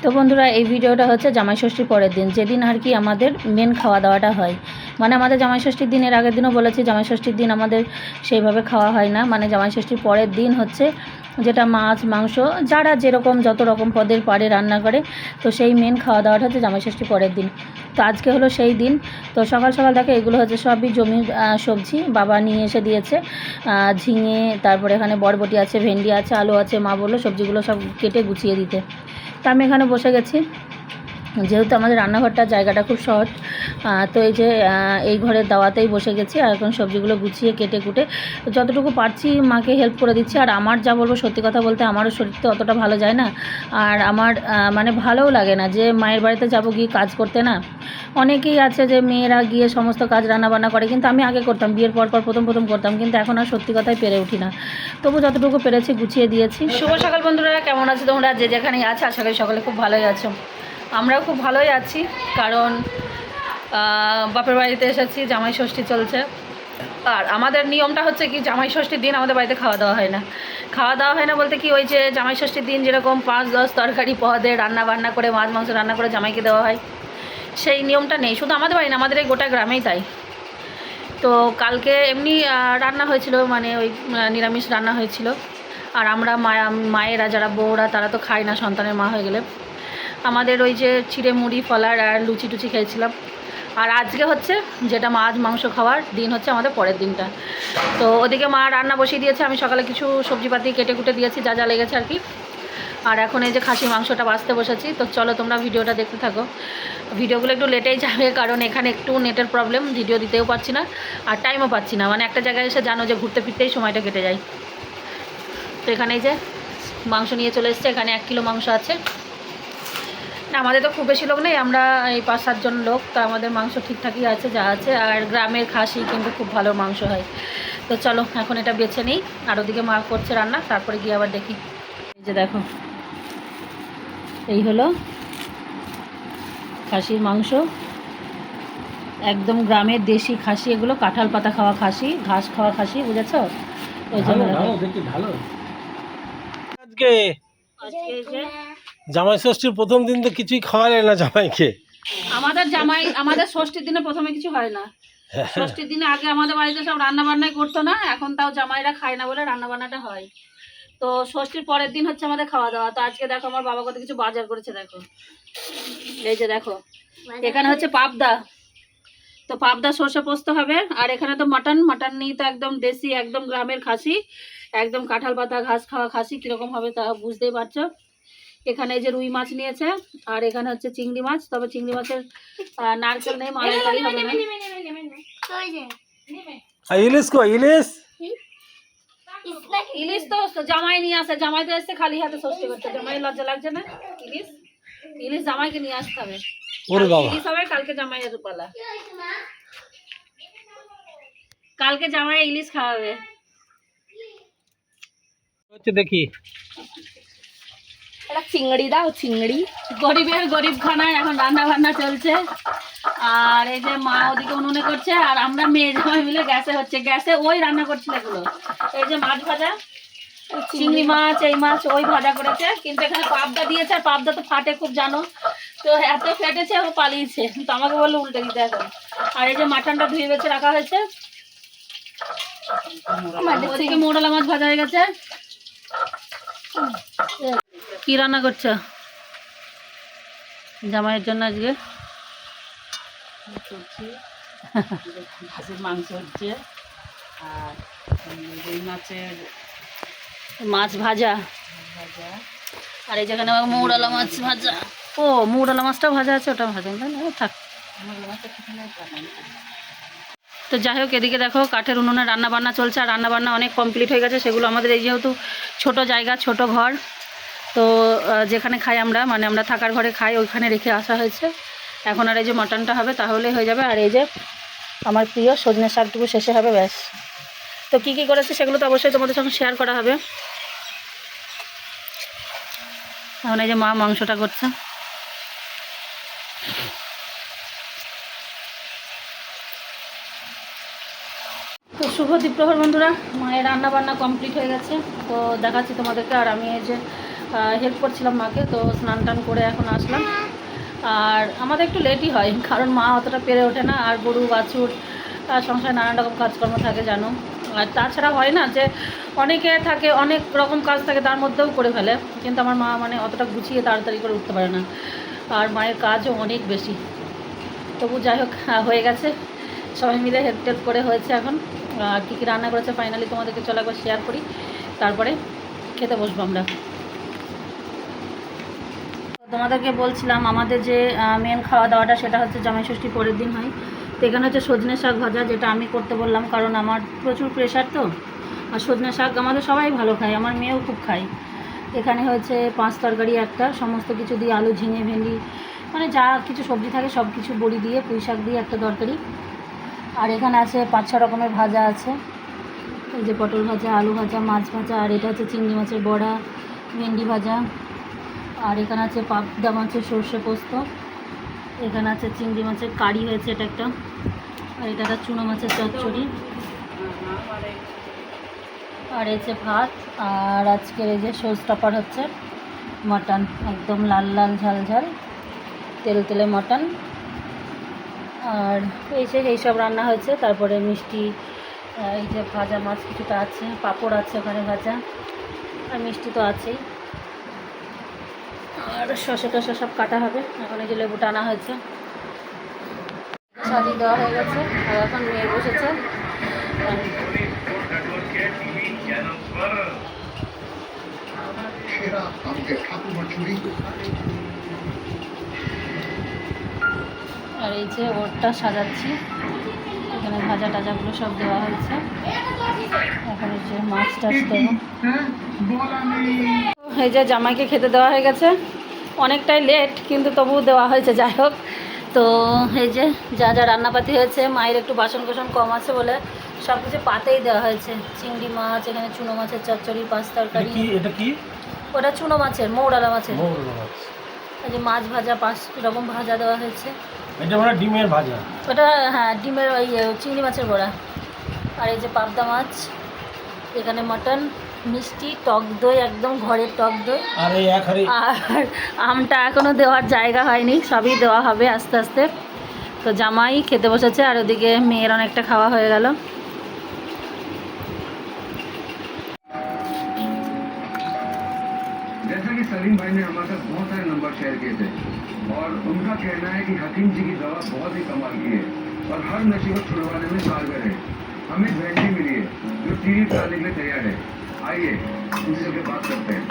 তো বন্ধুরা, এই ভিডিওটা হচ্ছে জামাই ষষ্ঠীর পরের দিন, যেদিন আর কি আমাদের মেন খাওয়া দাওয়াটা হয়। মানে আমাদের জামাই ষষ্ঠীর দিনের আগের দিনও বলেছি, জামাই ষষ্ঠীর দিন আমাদের সেইভাবে খাওয়া হয় না। মানে জামাই ষষ্ঠীর পরের দিন হচ্ছে যেটা মাছ মাংস যারা যেরকম যত রকম পদের পারে রান্না করে, তো সেই মেন খাওয়া দাওয়াটা হচ্ছে জামাই ষষ্ঠীর পরের দিন। তো আজকে হলো সেই দিন। তো সকাল সকাল দেখে এগুলো হচ্ছে সবই জমির সবজি বাবা নিয়ে এসে দিয়েছে। ঝিঙে, তারপরে এখানে বরবটি আছে, ভেন্ডি আছে, আলু আছে। মা বললো সবজিগুলো সব কেটে গুছিয়ে দিতে। তো আমি এখানে বসে গেছি, যেহেতু আমাদের রান্নাঘরটার জায়গাটা খুব শর্ট। তো এই যে এই ঘরের দাওয়াতেই বসে গেছি, আর এখন সবজিগুলো গুছিয়ে কেটে কুটে যতটুকু পারছি মাকে হেল্প করে দিচ্ছি। আর আমার যা বলবো, সত্যি কথা বলতে আমারও শরীর তো অতটা ভালো যায় না। আর আমার মানে ভালোও লাগে না যে মায়ের বাড়িতে যাবো গিয়ে কাজ করতে। না, অনেকেই আছে যে মেয়েরা গিয়ে সমস্ত কাজ রান্নাবান্না করে, কিন্তু আমি আগে করতাম, বিয়ের পর প্রথম করতাম, কিন্তু এখন আর সত্যি কথাই পেরে উঠি না। তবু যতটুকু পেরেছি গুছিয়ে দিয়েছি। শুভ সকাল বন্ধুরা, কেমন আছো তোমরা? যে যেখানেই আছে আশা করি সকলে খুব ভালোই আছো। আমরাও খুব ভালোই আছি, কারণ বাপের বাড়িতে এসেছি, জামাই ষষ্ঠী চলছে। আর আমাদের নিয়মটা হচ্ছে কি, জামাই ষষ্ঠীর দিন আমাদের বাড়িতে খাওয়া দাওয়া হয় না। খাওয়া দাওয়া হয় না বলতে কি, ওই যে জামাই ষষ্ঠীর দিন যেরকম 5-10 তরকারি পদে রান্না বান্না করে মাছ মাংস রান্না করে জামাইকে দেওয়া হয়, সেই নিয়মটা নেই। শুধু আমাদের বাড়ি না, আমাদের এই গোটা গ্রামেই তাই। তো কালকে এমনি রান্না হয়েছিল, মানে ওই নিরামিষ রান্না হয়েছিল। আর আমরা মায়েরা যারা বউরা তারা তো খায় না সন্তানের মা হয়ে গেলে। আমাদের ওই যে চিড়ে মুড়ি ফলার আর লুচি টুচি খেয়েছিলাম। আর আজকে হচ্ছে যেটা মাছ মাংস খাওয়ার দিন, হচ্ছে আমাদের পরের দিনটা। তো ওদিকে মা রান্না বসিয়ে দিয়েছে, আমি সকালে কিছু সবজিপাতি কেটে কুটে দিয়েছি যা যা লেগেছে আর কি। আর এখন এই যে খাসির মাংসটা বাছতে বসেছি। তো চলো তোমরা ভিডিওটা দেখতে থাকো। ভিডিওগুলো একটু লেটেই যাবে, কারণ এখানে একটু নেটের প্রবলেম, ভিডিও দিতেও পারছি না আর টাইমও পাচ্ছি না। মানে একটা জায়গায় এসে জানো যে ঘুরতে ফিরতেই সময়টা কেটে যায়। তো এখানে এই যে মাংস নিয়ে চলে এসছে, এখানে 1 কিলো মাংস আছে। না, আমাদের তো খুব বেশি লোক নেই, আমরা এই 5-7 জন লোক, তো আমাদের মাংস ঠিকঠাকই আছে যা আছে। আর গ্রামের খাসি কিন্তু খুব ভালো মাংস হয়। তো চলো এখন এটা বেছে নিই, আর ওদিকে মা করছে রান্না, তারপরে গিয়ে আবার দেখি। এই যে দেখো, এই হলো খাসির মাংস, একদম গ্রামের দেশি খাসি। এগুলো কাঁঠাল পাতা খাওয়া খাসি, ঘাস খাওয়া খাসি, বুঝেছ? ওই জন্য আজকে জামাই ষষ্ঠীর প্রথম দিন তো কিছুই খাওয়ালে না জামাইকে। আমাদের ষষ্ঠীর দিনে প্রথমে কিছু হয় না। ষষ্ঠীর দিনে আগে আমাদের বাড়িতে সব রান্না বান্নাই করতো না, এখন তাও জামাইরা খায় না বলে রান্না বান্নাটা হয়। তো ষষ্ঠীর পরের দিন হচ্ছে আমাদের খাওয়া দাওয়া। তো আজকে দেখো আমার বাবা কত কিছু বাজার করেছে, দেখো। এই যে দেখো, এখানে হচ্ছে পাবদা। তো পাবদা সর্ষে পোস্ত হবে। আর এখানে তো মাটন নিয়ে তো একদম দেশি, একদম গ্রামের খাসি, একদম কাঁঠাল পাতা ঘাস খাওয়া খাসি। কিরকম হবে তা বুঝতেই পারছো। এখানে এই যে রুই মাছ নিয়েছে, আর এখানে হচ্ছে চিংড়ি মাছ। তবে চিংড়ি মাছের নারকেল নেই, মালাইকারি হবে না। ইলিশ কো ইলিশ ইলিশ তো জামাই নিয়ে আসে, জামাই তো এসে খালি হাতে ষষ্ঠী করছে। জামাই লজ্জা লাগছে না? ইলিশ ইলিশ জামাইকে নিয়ে আসতে হবে। ইলিশ হবে কালকে, জামাইয়ের পালা। কালকে জামাই ইলিশ খাওয়াবে। দেখি এটা চিংড়ি দাও, চিংড়ি। গরিবের গরিব খানায় এখন রান্না বান্না চলছে। আর এই যে মা ওদিকে উনুনে করছে, আর আমরা মেয়ে জামাই মিলে গ্যাসে হচ্ছে। গ্যাসে ওই রান্না করছিল এগুলো। এই যে মাছ ভাজা, চিংড়ি মাছ, এই মাছ ওই ভাজা করেছে। কিন্তু এখানে পাবদা দিয়েছে, আর পাবদা তো ফাটে খুব, জানো তো। এত ফেটেছে ও পালিয়েছে, তো আমাকে বললো উল্টে দিতে এখন। আর এই যে মাটনটা ধুয়ে বেছে রাখা হয়েছে। ওদিকে মোড়লা মাছ ভাজা হয়ে গেছে। কি রান্না করছো জামাইয়ের জন্য আজকে? খাসির মাংস হচ্ছে, আর রুই মাছের মাছ ভাজা, ভাজা। আর এই যেখানে মৌরালা মাছ ভাজা। ও, মৌরালা মাছটা ভাজা আছে, ওটা ভাজা তাই না? থাক। তো যাই হোক, এদিকে দেখো কাঠের উনুনে রান্না বান্না চলছে। আর রান্না বান্না অনেক কমপ্লিট হয়ে গেছে। সেগুলো আমাদের এই যেহেতু ছোট জায়গা, ছোট ঘর, তো যেখানে খাই আমরা, মানে আমরা থাকার ঘরে খাই, ওইখানে রেখে আসা হয়েছে। এখন আর এই যে মাটনটা হবে, তাহলেই হয়ে যাবে। আর এই যে আমার প্রিয় সজনে শাকটুকু শেষে হবে, ব্যাস। তো কী কী করেছে সেগুলো তো অবশ্যই তোমাদের সঙ্গে শেয়ার করা হবে। এখন এই যে মা মাংসটা করছে। তো শুভ দ্বীপ্রহর বন্ধুরা, মায়ের রান্না বান্না কমপ্লিট হয়ে গেছে। তো দেখাচ্ছি তোমাদেরকে। আর আমি এই যে হেল্প করছিলাম মাকে। তো স্নান টান করে এখন আসলাম। আর আমাদের একটু লেটই হয়, কারণ মা অতটা পেরে ওঠে না, আর গরু বাছুর সংসারে নানান রকম কাজকর্ম থাকে জানো। আর তাছাড়া হয় না যে অনেকে থাকে, অনেক রকম কাজ থাকে, তার মধ্যেও করে ফেলে, কিন্তু আমার মা মানে অতটা গুছিয়ে তাড়াতাড়ি করে উঠতে পারে না, আর মায়ের কাজও অনেক বেশি। তবু যাই হোক, হয়ে গেছে, সবাই মিলে হেল্প টেল্প করে হয়েছে। এখন আর কী কী রান্না করেছে ফাইনালি তোমাদেরকে চলো একবার শেয়ার করি, তারপরে খেতে বসবো আমরা। তোমাদেরকে বলছিলাম আমাদের যে মেন খাওয়া দাওয়াটা সেটা হচ্ছে জামাই ষষ্ঠী পরের দিন হয়। তো এখানে হচ্ছে সজনে শাক ভাজা, যেটা আমি করতে বললাম, কারণ আমার প্রচুর প্রেশার তো। আর সজনে শাক আমাদের সবাই ভালো খায়, আমার মেয়েও খুব খায়। এখানে হয়েছে 5 তরকারি একটা, সমস্ত কিছু দিয়ে, আলু, ঝিঙে, ভেন্ডি, মানে যা কিছু সবজি থাকে সব কিছু বড়ি দিয়ে, পুঁই শাক দিয়ে একটা তরকারি। আর এখানে আছে 5-6 রকমের ভাজা আছে, এই যে পটল ভাজা, আলু ভাজা, মাছ ভাজা, আর এটা হচ্ছে চিংড়ি মাছের বড়া, ভেন্ডি ভাজা। আর এখানে আছে পাবদা মাছের সর্ষে পোস্ত, এখানে আছে চিংড়ি মাছের কারি হয়েছে এটা একটা, আর এটা একটা চুনো মাছের চচ্চড়ি, আর হচ্ছে ভাত। আর আজকের এই যে শোজ টপার হচ্ছে মটন, একদম লাল লাল ঝাল ঝাল তেল তেলে মটন। আর এইসব রান্না হয়েছে। তারপরে মিষ্টি, এই যে ভাজা মাছ কিছুটা আছে, পাঁপড় আছে ওখানে ভাজা, আর মিষ্টি তো আছেই। আর শসা টসা সব কাটা হবে। এখন এই যে লেবু টানা হয়েছে, শাদি দেওয়া হয়ে গেছে, আর এখন মেয়ে বসেছে। আর এই যে ওরটা সাজাচ্ছি, এখানে ভাজা টাজাগুলো সব দেওয়া হয়েছে। এখন এই যে মাছ টাছ দেবো। এই যে জামাইকে খেতে দেওয়া হয়ে গেছে, অনেকটাই লেট কিন্তু তবুও দেওয়া হয়েছে। যাই হোক, তো এই যে যা যা রান্নাপাতি হয়েছে, মায়ের একটু বাসন কোসন কম আছে বলে সব কিছু পাতেই দেওয়া হয়েছে। চিংড়ি মাছ, এখানে চুনো মাছের চচ্চড়ি, 5 তরকারি। এটা কি? ওটা চুনো মাছের, মৌরালা মাছের। মৌরলা মাছ। এই যে মাছ ভাজা, 5 রকম ভাজা দেওয়া হয়েছে। এটা মানে ডিমের ভাজা। ওটা হ্যাঁ, ডিমের ওই চিংড়ি মাছের বড়া। আর এই যে পাবদা মাছ, এখানে মটন, মিষ্টি, টক দই, একদম ঘরের টক দই। আর এই এক হাঁড়ি। আর আমটা এখনও দেওয়ার জায়গা হয়নি, সবই দেওয়া হবে আস্তে আস্তে। তো জামাই খেতে বসেছে, আর ওদিকে মেয়ের অনেকটা খাওয়া হয়ে গেল। जैसा कि सलीम भाई ने हमारे साथ बहुत सारे नंबर शेयर किए थे और उनका कहना है कि हकीम जी की दवा बहुत ही कमाल की है और हर नशे को छुड़वाने में कारगर है। हमें भेंडी मिली है जो 3 साल के लिए तैयार है। आइए उनसे बात करते हैं।